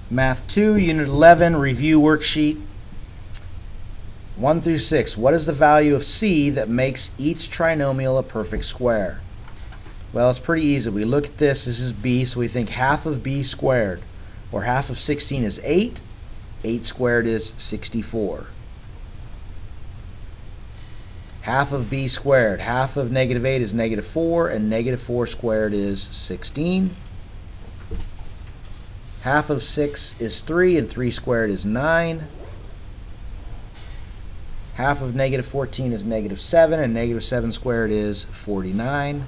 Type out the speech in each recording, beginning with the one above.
Math 2, Unit 11, Review Worksheet 1 through 6. What is the value of C that makes each trinomial a perfect square? Well, it's pretty easy. We look at this. This is B, so we think half of B squared, or half of 16 is 8. 8 squared is 64. Half of B squared, half of negative 8 is negative 4, and negative 4 squared is 16. Half of 6 is 3, and 3 squared is 9. Half of negative 14 is negative 7, and negative 7 squared is 49.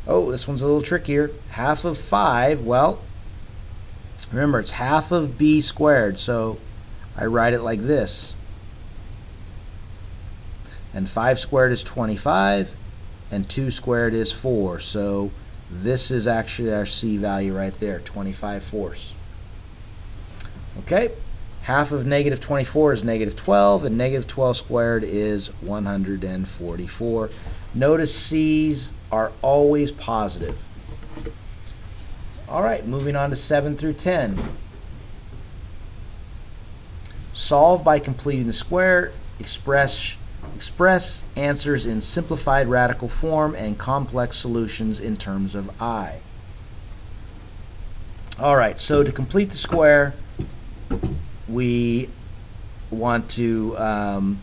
Oh, this one's a little trickier. Half of 5, well, remember it's half of B squared, so I write it like this. And 5 squared is 25, and 2 squared is 4, so this is actually our C value right there, 25/4. Okay, half of negative 24 is negative 12, and negative 12 squared is 144. Notice C's are always positive. All right, moving on to 7 through 10. Solve by completing the square. Express answers in simplified radical form and complex solutions in terms of I. All right, so to complete the square, we want to,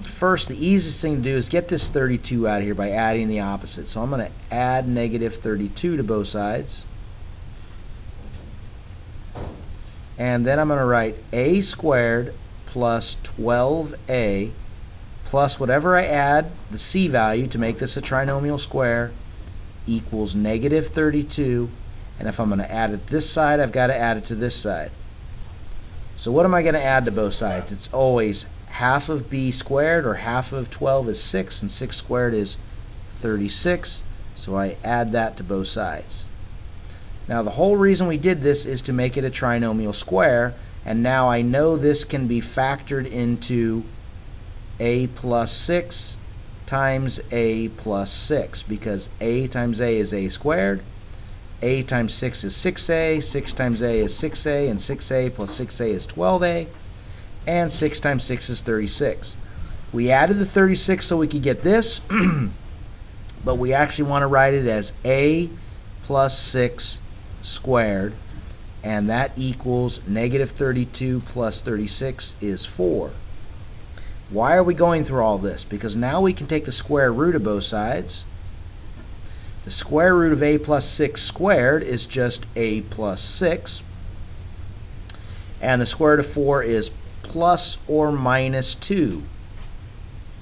first, the easiest thing to do is get this 32 out of here by adding the opposite. So I'm going to add negative 32 to both sides. And then I'm going to write a squared plus 12a plus whatever I add, the C value, to make this a trinomial square, equals negative 32. And if I'm going to add it this side, I've got to add it to this side. So what am I going to add to both sides? It's always half of B squared, or half of 12 is 6, and 6 squared is 36. So I add that to both sides. Now the whole reason we did this is to make it a trinomial square, and now I know this can be factored into a plus 6 times a plus 6, because a times a is a squared, a times 6 is 6a, 6 times a is 6a, and 6a plus 6a is 12a, and 6 times 6 is 36. We added the 36 so we could get this, but we actually want to write it as a plus 6 squared, and that equals negative 32 plus 36 is 4. Why are we going through all this? Because now we can take the square root of both sides. The square root of a plus 6 squared is just a plus 6. And the square root of 4 is plus or minus 2.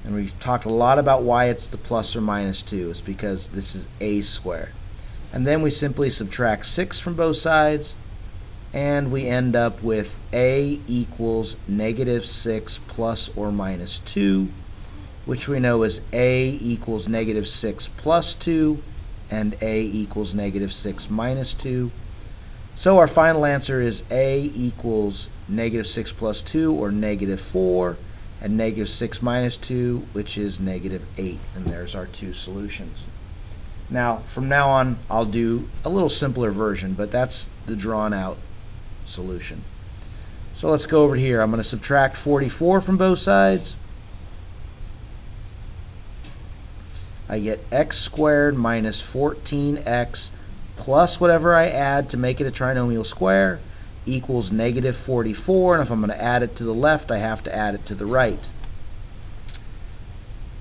And we've talked a lot about why it's the plus or minus 2. It's because this is a squared. And then we simply subtract 6 from both sides, and we end up with a equals negative 6 plus or minus 2, which we know is a equals negative 6 plus 2, and a equals negative 6 minus 2. So our final answer is a equals negative 6 plus 2, or negative 4, and negative 6 minus 2, which is negative 8. And there's our two solutions. Now, from now on, I'll do a little simpler version, but that's the drawn out solution. So let's go over here. I'm going to subtract 44 from both sides. I get x squared minus 14x plus whatever I add to make it a trinomial square equals negative 44, and if I'm going to add it to the left, I have to add it to the right.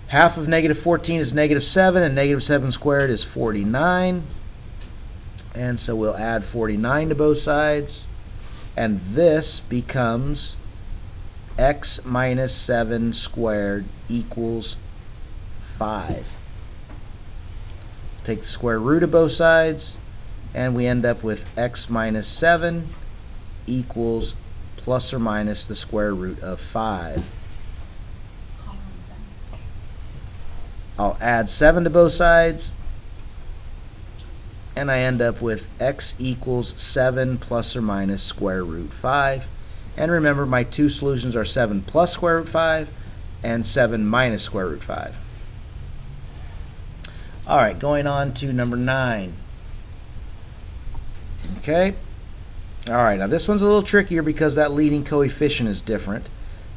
Half of negative 14 is negative 7, and negative 7 squared is 49. And so we'll add 49 to both sides. And this becomes x minus 7 squared equals 5. Take the square root of both sides, and we end up with x minus 7 equals plus or minus the square root of 5. I'll add 7 to both sides, and I end up with x equals 7 plus or minus square root 5. And remember, my two solutions are 7 plus square root 5 and 7 minus square root 5. All right, going on to number 9. Okay, Alright, now this one's a little trickier because that leading coefficient is different.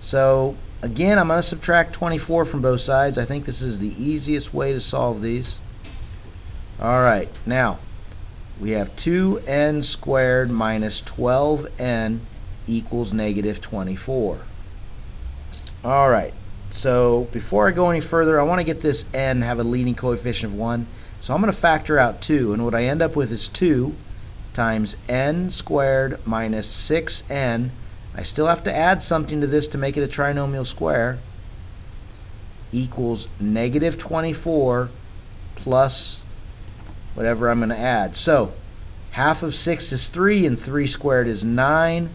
So again, I'm going to subtract 24 from both sides. I think this is the easiest way to solve these. Alright, now we have 2n squared minus 12n equals negative 24. Alright, so before I go any further, I want to get this n have a leading coefficient of 1. So I'm going to factor out 2, and what I end up with is 2 times n squared minus 6n. I still have to add something to this to make it a trinomial square, equals negative 24 plus whatever I'm going to add. So half of 6 is 3, and 3 squared is 9.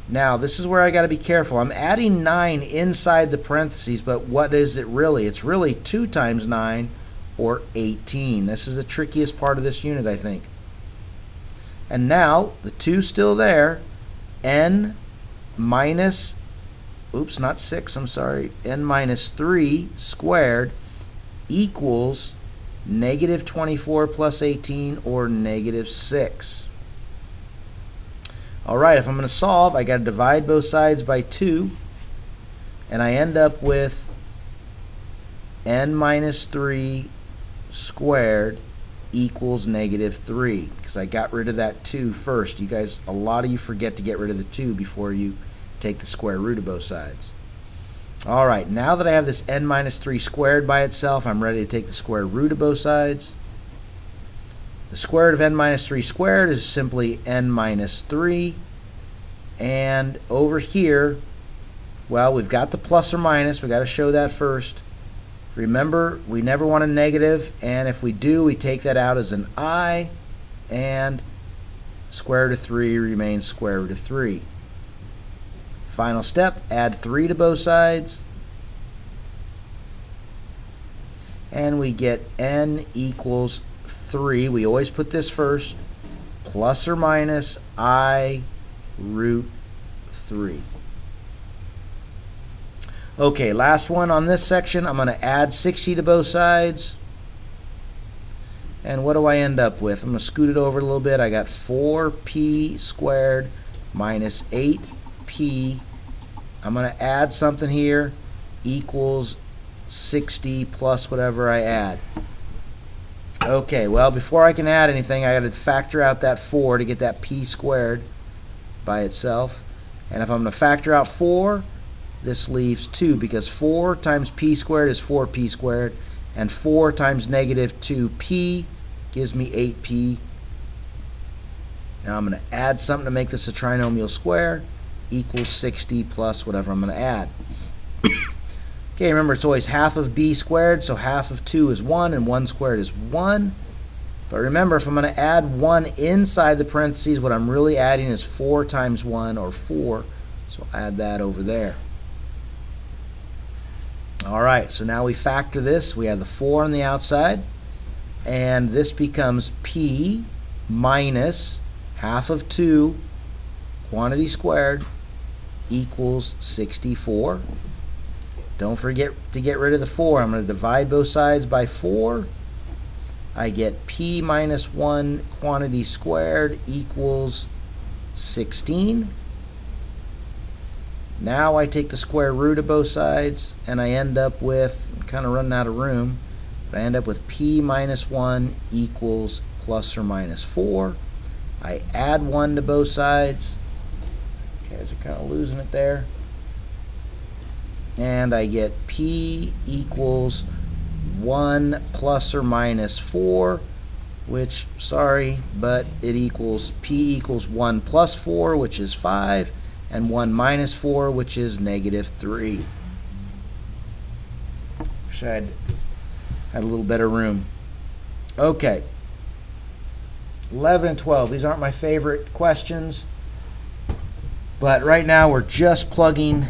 Now this is where I got to be careful. I'm adding 9 inside the parentheses, but what is it really? It's really 2 times 9, or 18. This is the trickiest part of this unit, I think. And now the 2's still there. N minus, oops, not 6, I'm sorry, n minus 3 squared equals negative 24 plus 18, or negative 6. Alright, if I'm going to solve, I got to divide both sides by 2, and I end up with n minus 3 squared equals negative 3, because I got rid of that 2 first. You guys, a lot of you forget to get rid of the 2 before you take the square root of both sides. Alright, now that I have this n minus 3 squared by itself, I'm ready to take the square root of both sides. The square root of n minus 3 squared is simply n minus 3. And over here, well, we've got the plus or minus. We've got to show that first. Remember, we never want a negative, and if we do, we take that out as an I, and square root of 3 remains square root of 3. Final step, add 3 to both sides, and we get n equals 3. We always put this first, plus or minus I root 3. Okay, last one on this section. I'm going to add 60 to both sides. And what do I end up with? I'm going to scoot it over a little bit. I got 4p squared minus 8p. I'm going to add something here, equals 60 plus whatever I add. Okay, well, before I can add anything, I got to factor out that 4 to get that p squared by itself. And if I'm going to factor out 4, this leaves 2, because 4 times p squared is 4p squared, and 4 times negative 2p gives me 8p. Now I'm going to add something to make this a trinomial square, equals 60 plus whatever I'm going to add. Okay, remember it's always half of b squared, so half of 2 is 1, and 1 squared is 1. But remember, if I'm going to add 1 inside the parentheses, what I'm really adding is 4 times 1, or 4. So I'll add that over there. Alright, so now we factor this. We have the 4 on the outside, and this becomes p minus half of 2 quantity squared equals 64. Don't forget to get rid of the 4. I'm going to divide both sides by 4. I get p minus 1 quantity squared equals 16. Now I take the square root of both sides, and I end up with, I'm kind of running out of room, but I end up with p minus 1 equals plus or minus 4. I add 1 to both sides. You guys are kind of losing it there. And I get p equals 1 plus or minus 4, which, sorry, but it equals, p equals 1 plus 4, which is 5, and 1 minus 4, which is negative 3. Wish I had a little better room. Okay. 11 and 12. These aren't my favorite questions, but right now we're just plugging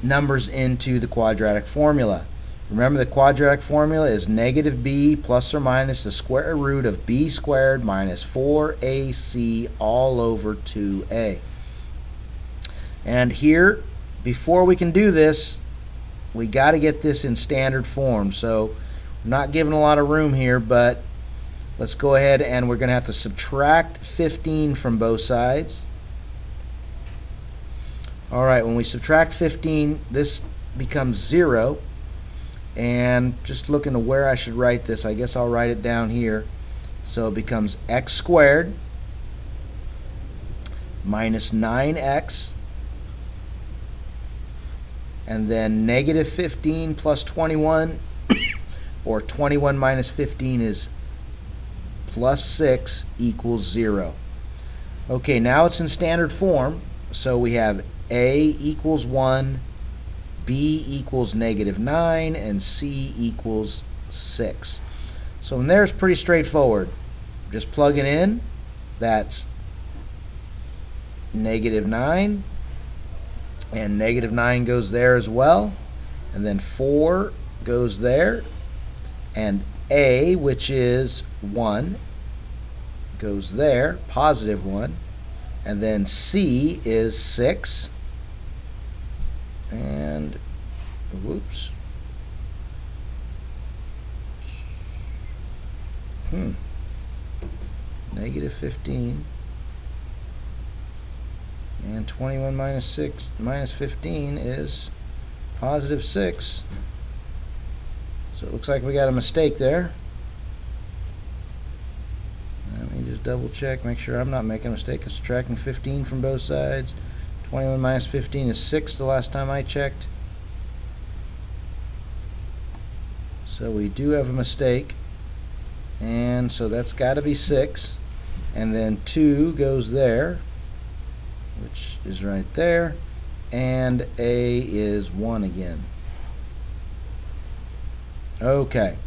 numbers into the quadratic formula. Remember, the quadratic formula is negative b plus or minus the square root of b squared minus 4ac all over 2a. And here, before we can do this, we got to get this in standard form. So I'm not giving a lot of room here, but Let's go ahead and we're going to have to subtract 15 from both sides. All right, when we subtract 15, this becomes 0. And just looking to where I should write this, I guess I'll write it down here. So it becomes x squared minus 9x, and then negative 15 plus 21, or 21 minus 15 is plus 6 equals 0. Okay, now it's in standard form, so we have a equals 1, b equals negative 9, and c equals 6. So from there it's pretty straightforward. Just plug it in. That's negative 9, and negative 9 goes there as well, and then 4 goes there, and a, which is 1, goes there, positive 1, and then c is 6, and whoops, negative 15, and 21 minus 15 is positive 6. So it looks like we got a mistake there. Let me just double check, make sure I'm not making a mistake. I'm subtracting 15 from both sides. 21 minus 15 is 6 the last time I checked. So we do have a mistake. And so that's got to be 6. And then 2 goes there, which is right there. And a is 1 again. Okay.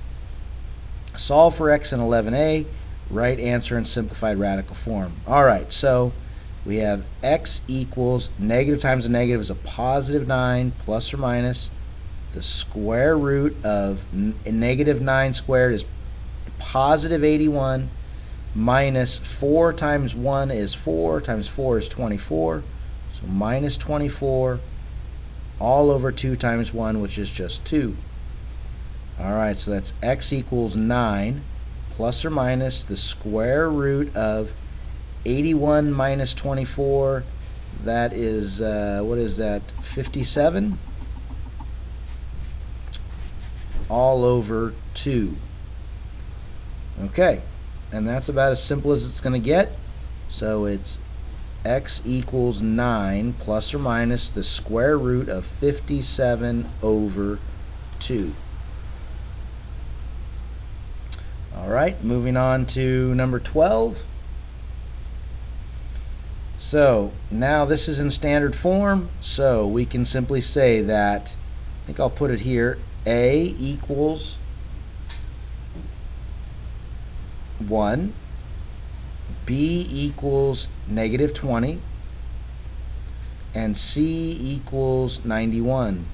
Solve for x in 11a. Right answer in simplified radical form. Alright, so we have x equals negative times a negative is a positive 9 plus or minus the square root of negative 9 squared is positive 81 minus 4 times 1 is 4 times 4 is 24, so minus 24 all over 2 times 1, which is just 2. Alright, so that's x equals 9 plus or minus the square root of 81 minus 24, that is, what is that, 57? All over 2. Okay, and that's about as simple as it's going to get. So it's x equals 9 plus or minus the square root of 57 over 2. Alright, moving on to number 12. So now this is in standard form, so we can simply say that, I think I'll put it here, a equals 1, b equals negative 20, and c equals 91.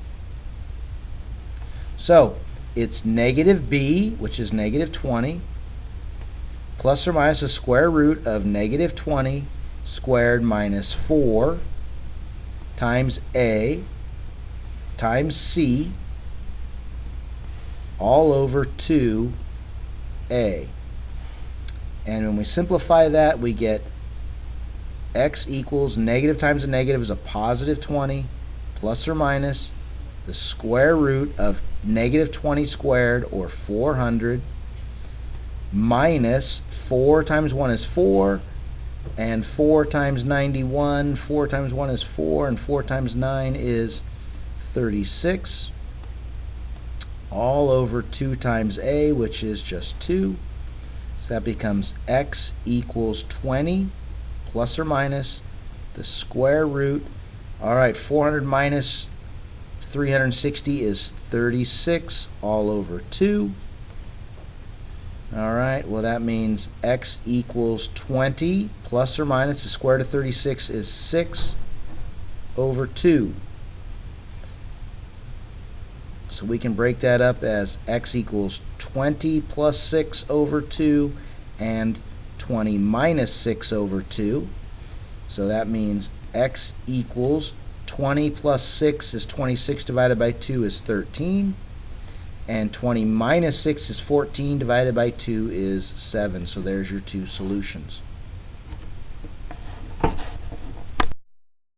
So it's negative b, which is negative 20, plus or minus the square root of negative 20 squared minus 4 times a times c all over 2a. And when we simplify that, we get x equals negative times a negative is a positive 20 plus or minus the square root of negative 20 squared, or 400, minus 4 times 1 is 4, and 4 times 91, 4 times 1 is 4, and 4 times 9 is 36, all over 2 times a, which is just 2. So that becomes x equals 20 plus or minus the square root. Alright, 400 minus 360 is 36 all over 2. Alright, well that means x equals 20 plus or minus the square root of 36 is 6 over 2. So we can break that up as x equals 20 plus 6 over 2 and 20 minus 6 over 2. So that means x equals 20 plus 6 is 26 divided by 2 is 13. And 20 minus 6 is 14, divided by 2 is 7. So there's your two solutions.